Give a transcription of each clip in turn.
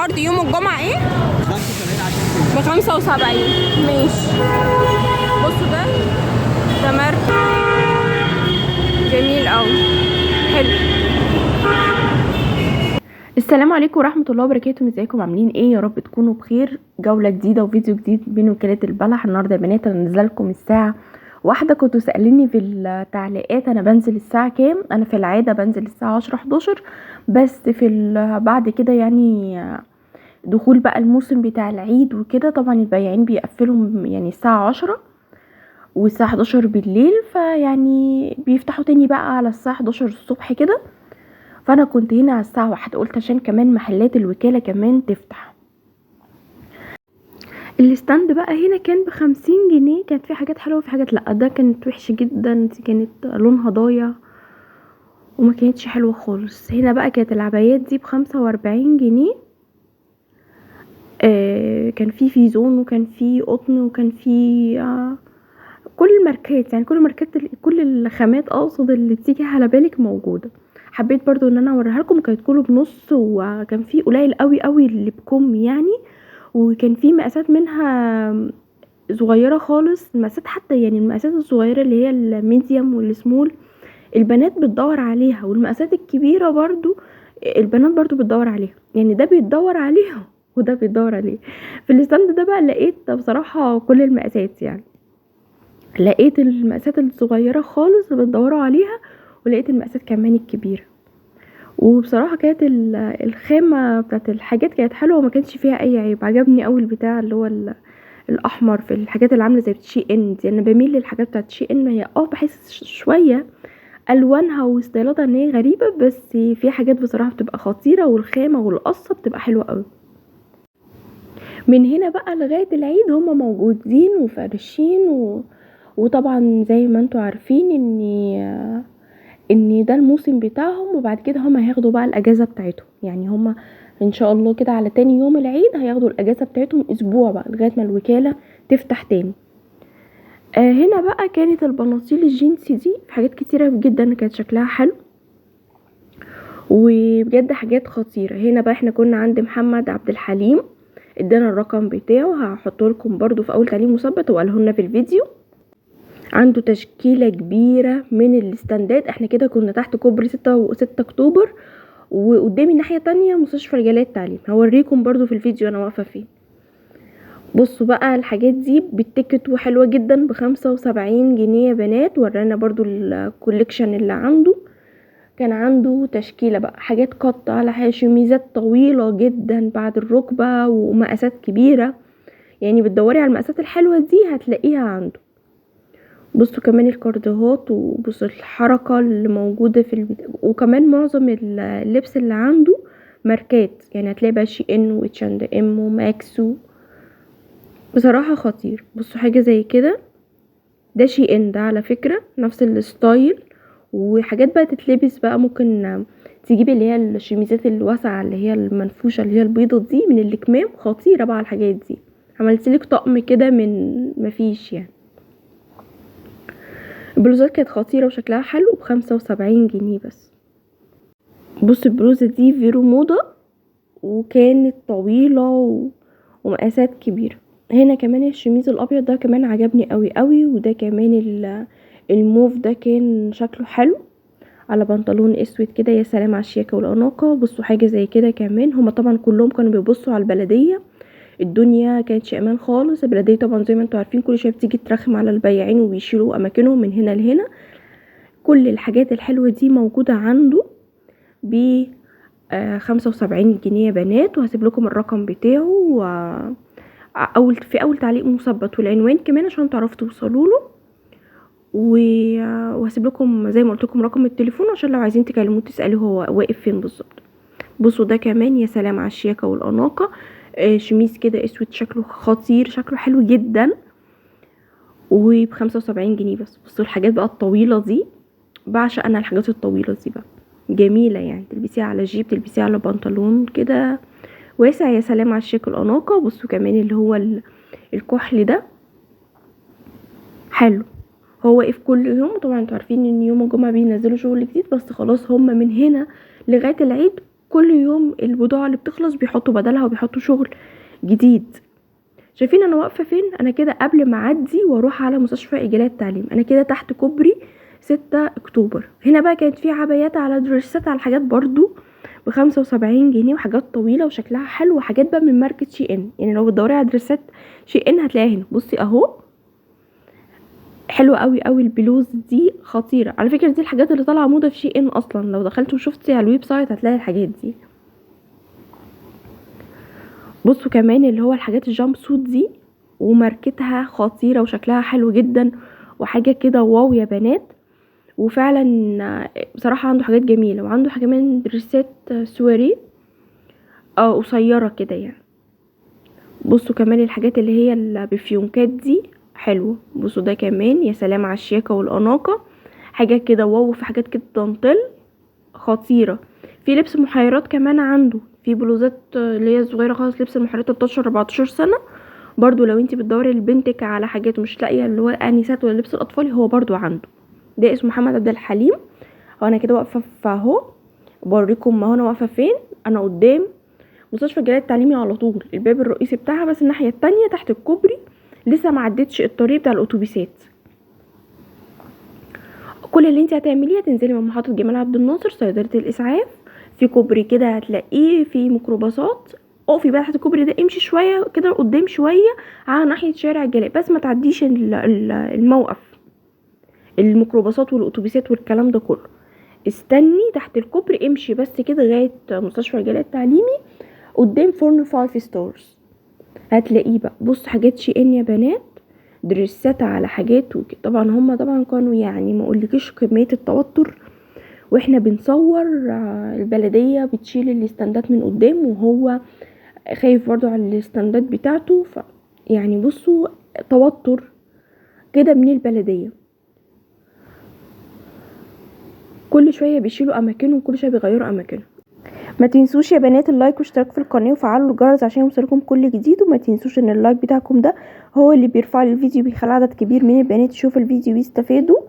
الكارد يوم الجمعة ايه؟ ب75. ماشي. بصوا ده ماركة جميل اوي، حلو. السلام عليكم ورحمة الله وبركاته. ازيكم عاملين ايه؟ يا رب تكونوا بخير. جولة جديدة وفيديو جديد من وكالة البلح. النهاردة يا بنات انا نازله لكم الساعة واحدة. كنتوا سأليني في التعليقات انا بنزل الساعة كام. انا في العادة بنزل الساعة 10-11، بس في بعد كده يعني دخول بقى الموسم بتاع العيد وكده، طبعا البياعين بيقفلوا يعني الساعة 10 والساعة 11 بالليل، فيعني بيفتحوا تاني بقى على الساعة 11 الصبح كده. فانا كنت هنا على الساعة 1، قلت عشان كمان محلات الوكالة كمان تفتح. الستاند بقى هنا كان ب50 جنيه. كانت في حاجات حلوة وفي حاجات لأ. ده كانت وحشة جدا، دي كانت لونها ضايع وما كانتش حلوة خالص. هنا بقى كانت العبايات دي ب45 جنيه. كان في فيزون وكان في قطن وكان في كل الماركات، يعني كل الماركات كل الخامات اقصد اللي تيجي على بالك موجودة. حبيت برضو ان انا اوريها لكم. كانت كله بنص، وكان في قليل قوي قوي اللي بكم يعني، وكان في مقاسات منها صغيرة خالص. المقاسات حتى يعني المقاسات الصغيرة اللي هي الميديم والسمول البنات بتدور عليها، والمقاسات الكبيرة برضو البنات برضو بتدور عليها. يعني ده بيتدور عليها وده بيتدور عليه. في الستاند ده بقى لقيت بصراحة كل المقاسات، يعني لقيت المقاسات الصغيرة خالص اللي بتدوروا عليها، ولقيت المقاسات كمان الكبيرة. وبصراحة كانت الخامة بتاعت الحاجات كانت حلوة وما كانش فيها اي عيب. عجبني قوي البتاع اللي هو الاحمر في الحاجات اللي عامله زي شي ان دي. انا بميل للحاجات بتاعت شي ان، هي بحس شويه الوانها وستايلاتها ان هي غريبه، بس في حاجات بصراحه بتبقى خطيره، والخامه والقصه بتبقى حلوه قوي. من هنا بقى لغايه العيد هما موجودين وفارشين وطبعا زي ما انتوا عارفين ان ده الموسم بتاعهم، وبعد كده هما هياخدوا بقى الاجازه بتاعتهم. يعني هما ان شاء الله كده على تاني يوم العيد هياخدوا الاجازه بتاعتهم اسبوع بقى لغايه ما الوكاله تفتح تاني. هنا بقى كانت البناطيل الجينز دي في حاجات كتيره جدا، كانت شكلها حلو وبجد حاجات خطيره. هنا بقى احنا كنا عند محمد عبد الحليم، ادانا الرقم بتاعه، هحطه لكم برضو في اول تعليق مثبت وقاله لنا في الفيديو. عنده تشكيله كبيره من الاستندات. احنا كده كنا تحت كوبري 6 اكتوبر، وقدامي الناحيه التانية مستشفى رجالات التعليم. هوريكم برضو في الفيديو انا واقفه فين. بصوا بقى الحاجات دي بالتيكت وحلوه جدا ب75 جنيه يا بنات. ورانا برضو الكوليكشن اللي عنده. كان عنده تشكيله بقى حاجات قط على شميزات طويله جدا بعد الركبه ومقاسات كبيره. يعني بتدوري على المقاسات الحلوه دي هتلاقيها عنده. بصوا كمان الكاردهات، وبصوا الحركه اللي موجوده وكمان معظم اللبس اللي عنده ماركات، يعني هتلاقي بقى شي ان واتش اند ام وماكس. بصراحه خطير. بصوا حاجه زي كده، ده شي ان ده على فكره نفس الستايل. وحاجات بقى تتلبس بقى، ممكن تجيبي اللي هي الشميزات الواسعه اللي هي المنفوشه اللي هي البيضه دي من الكمام. خطيره بقى الحاجات دي. عملتلك طقم كده من مفيش يعني. البلوزات كانت خطيره وشكلها حلو ب75 جنيه بس. بص البلوزه دي فيرو موضه وكانت طويله ومقاسات كبيره. هنا كمان الشميز الابيض ده كمان عجبني قوي قوي. وده كمان الموف ده كان شكله حلو على بنطلون اسود كده. يا سلام على الشياكه والاناقه. بصوا حاجه زي كده كمان. هما طبعا كلهم كانوا بيبصوا على البلديه. الدنيا كانتش امان خالص. البلديه طبعا زي ما انتوا عارفين كل شويه بتيجي ترخم على البياعين وبيشيلوا اماكنهم من هنا لهنا. كل الحاجات الحلوه دي موجوده عنده ب 75 جنيه يا بنات. وهسيب لكم الرقم بتاعه في اول تعليق مثبت والعنوان كمان عشان تعرفوا توصلوا له. وهسيب لكم زي ما قلت لكم رقم التليفون عشان لو عايزين تكلموه تسالوه هو واقف فين بالظبط. بصوا ده كمان يا سلام على الشياكه والاناقه. شميز كده اسود شكله خطير، شكله حلو جدا وب75 جنيه بس. بصوا الحاجات بقى الطويله دي، بعشق انا الحاجات الطويله دي بقى، جميله. يعني تلبسيها على جيب، تلبسيها على بنطلون كده واسع. يا سلام على الشياكه والاناقه. بصوا كمان اللي هو الكحل ده حلو. هو واقف كل يوم. طبعا انتوا عارفين ان يوم الجمعه بينزلوا شغل جديد، بس خلاص هم من هنا لغايه العيد كل يوم البضاعة اللي بتخلص بيحطوا بدلها وبيحطوا شغل جديد. شايفين انا واقفة فين؟ انا كده قبل ما اعدي واروح على مستشفى ايجالات التعليم، انا كده تحت كوبري 6 اكتوبر. هنا بقى كانت في عبايات على دريسات على حاجات برضو ب75 جنيه، وحاجات طويلة وشكلها حلو، وحاجات بقى من ماركة شي ان. يعني لو بتدوري على دريسات شي ان هتلاقيها هنا. بصي اهو، حلوة قوي قوي البلوز دي، خطيرة على فكرة. دي الحاجات اللي طالعة موضة في شي ان اصلا، لو دخلت وشفتي على الويب سايت هتلاقي الحاجات دي. بصوا كمان اللي هو الحاجات الجامب سوت دي، وماركتها خطيرة وشكلها حلو جدا، وحاجة كده واو يا بنات. وفعلا بصراحة عنده حاجات جميلة، وعنده كمان دريسات سواري قصيرة كده يعني. بصوا كمان الحاجات اللي هي البفيونكات دي حلوة. بصوا ده كمان يا سلام على الشياكة والأناقة، حاجة كده واو. في حاجات كده دانتيل خطيرة. في لبس محيرات كمان عنده، في بلوزات اللي هي صغيرة خالص، لبس المحيرات 13-14 سنة برضو. لو انتي بتدوري لبنتك على حاجات مش لاقيه اللي هو الانسات ولا لبس الاطفال، هو برضو عنده. ده اسمه محمد عبد الحليم. وانا كده واقفه اهو بوريكم. ما هو انا واقفه فين؟ انا قدام مستشفى الجلال التعليمي على طول، الباب الرئيسي بتاعها، بس الناحيه التانية تحت الكوبري، لسه ما عدتش الطريق بتاع الاتوبيسات. كل اللي انتي هتعمليه هتنزلي من محطه جمال عبد الناصر صيدله الاسعاف، في كوبري كده هتلاقيه في ميكروباصات، اقفي بقى تحت الكوبري ده، امشي شويه كده قدام شويه على ناحيه شارع الجلاء، بس ما تعديش الموقف الميكروباصات والاتوبيسات والكلام ده كله. استني تحت الكوبري، امشي بس كده لغايه مستشفى الجلاء التعليمي قدام فرن 5 ستارز هتلاقيه بقى. بص حاجات شي ان يا بنات، دريسات على حاجات وكده. طبعا هما طبعا كانوا يعني ما اقولكيش كميه التوتر واحنا بنصور. البلديه بتشيل الاستندات من قدام، وهو خايف برضو على الاستندات بتاعته. يعني بصوا توتر كده من البلديه، كل شويه بيشيلوا اماكنهم، كل شويه بيغيروا اماكنهم. ما تنسوش يا بنات اللايك واشتراك في القناه وفعلوا الجرس عشان يوصلكم كل جديد. وما تنسوش ان اللايك بتاعكم ده هو اللي بيرفع لي الفيديو، بيخلي عدد كبير من البنات يشوف الفيديو ويستفادوا،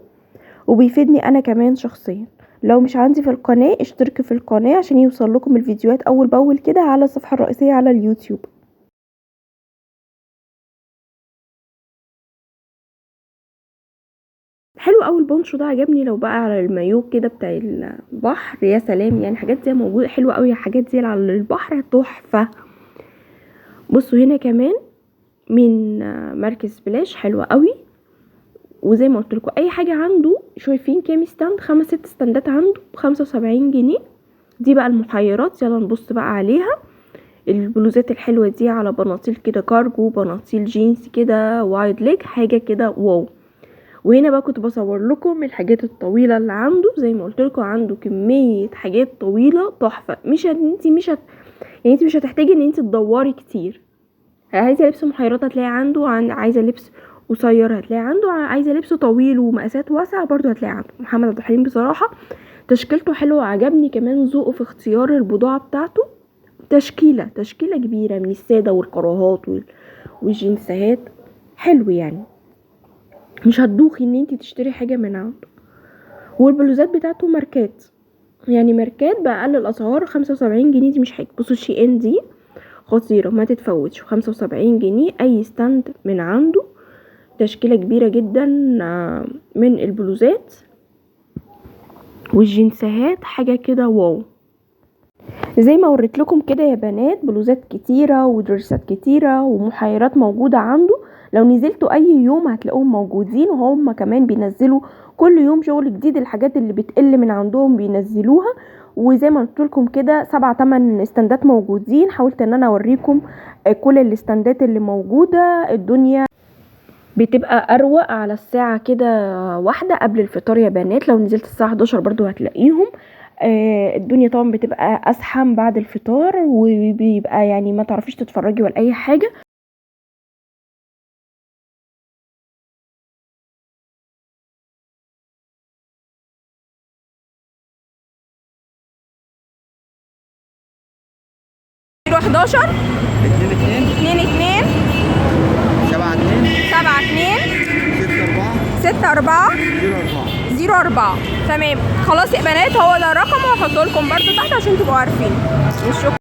وبيفيدني انا كمان شخصيا. لو مش عندي في القناه اشتركوا في القناه عشان يوصل لكم الفيديوهات اول باول كده على الصفحه الرئيسيه على اليوتيوب. حلو قوي البونشو ده، عجبني. لو بقى على المايو كده بتاع البحر يا سلام، يعني حاجات زي موجوده حلوه قوي، حاجات زي على البحر تحفه. بصوا هنا كمان من مركز بلاش حلوه قوي. وزي ما قلت لكم اي حاجه عنده، شايفين كام ستاند؟ 5-6 ستاندات عنده ب75 جنيه. دي بقى المحيرات، يلا نبص بقى عليها. البلوزات الحلوه دي على بناطيل كده كارجو، بناطيل جينز كده وايد ليج، حاجه كده واو. وهنا بقى كنت بصور لكم الحاجات الطويله اللي عنده. زي ما قلت لكم عنده كميه حاجات طويله تحفه. يعني انت مش هتحتاجي ان انت تدوري كتير. عايزه لبس محيرات هتلاقي عنده، عايزه لبس قصير هتلاقي عنده، عايزه لبس طويل ومقاسات واسعه برضو هتلاقي عنده. محمد عبد الحليم بصراحه تشكيلته حلوه، عجبني كمان ذوقه في اختيار البضاعه بتاعته. تشكيله كبيره من الساده والكراهات والجنسات، حلو يعني، مش هتدوخي ان انتي تشتري حاجه من عنده. والبلوزات بتاعته ماركات، يعني ماركات باقل الاسعار. 75 جنيه دي مش حاجه. بصوا شي ان دي خطيره ما تتفوتش، 75 جنيه اي ستاند من عنده. تشكيله كبيره جدا من البلوزات والجنسات، حاجه كده واو. زي ما وريت لكم كده يا بنات، بلوزات كتيره ودرسات كتيره ومحيرات موجوده عنده. لو نزلتوا اي يوم هتلاقوهم موجودين، وهم كمان بينزلوا كل يوم شغل جديد. الحاجات اللي بتقل من عندهم بينزلوها. وزي ما قلت لكم كده 7-8 استندات موجودين. حاولت ان انا اوريكم كل الاستندات اللي موجوده. الدنيا بتبقى اروق على الساعه كده 1 قبل الفطار يا بنات. لو نزلت الساعه 11 برضو هتلاقيهم. الدنيا طبعا بتبقى ازحم بعد الفطار، وبيبقى يعني ما تعرفيش تتفرجي ولا اي حاجه. اتنين 11 2 2 7 2 7 2 6 4 6 4 0 4 04. تمام خلاص يا بنات، هو ده الرقم وهحطه لكم برده تحت عشان تبقوا عارفين. والشكر.